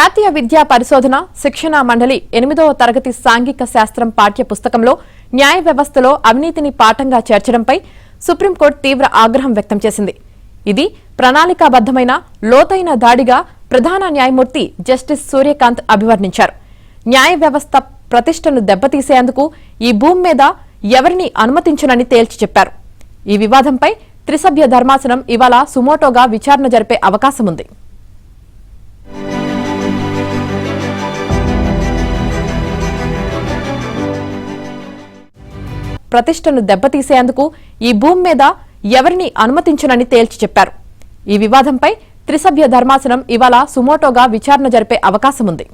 జాతీయ విద్యా పరిశోధన శిక్షణా మండలి 8వ తరగతి సాంఘిక శాస్త్రం పాఠ్య పుస్తకంలో న్యాయ వ్యవస్థలో అవినీతిని పాఠంగా చేర్చడంపై సుప్రీంకోర్టు తీవ్ర ఆగ్రహం వ్యక్తం చేసింది. ఇది ప్రణాళికాబద్దమైన లోతైన దాడిగా ప్రధాన న్యాయమూర్తి జస్టిస్ సూర్యకాంత్ అభివర్ణించారు. న్యాయ వ్యవస్థ ప్రతిష్టను దెబ్బతీసేందుకు ఈ భూమి మీద ఎవరిని అనుమతించనని తేల్చి చెప్పారు. ఈ వివాదంపై త్రిసభ్య ధర్మాసనం ఇవాళ సుమోటోగా విచారణ జరిపే అవకాశం ఉంది. ప్రతిష్టను దెబ్బతీసేందుకు ఈ భూమి మీద ఎవరిని అనుమతించనని తేల్చి చెప్పారు. ఈ వివాదంపై త్రిసభ్య ధర్మాసనం ఇవాళ సుమోటోగా విచారణ జరిపే అవకాశం ఉంది.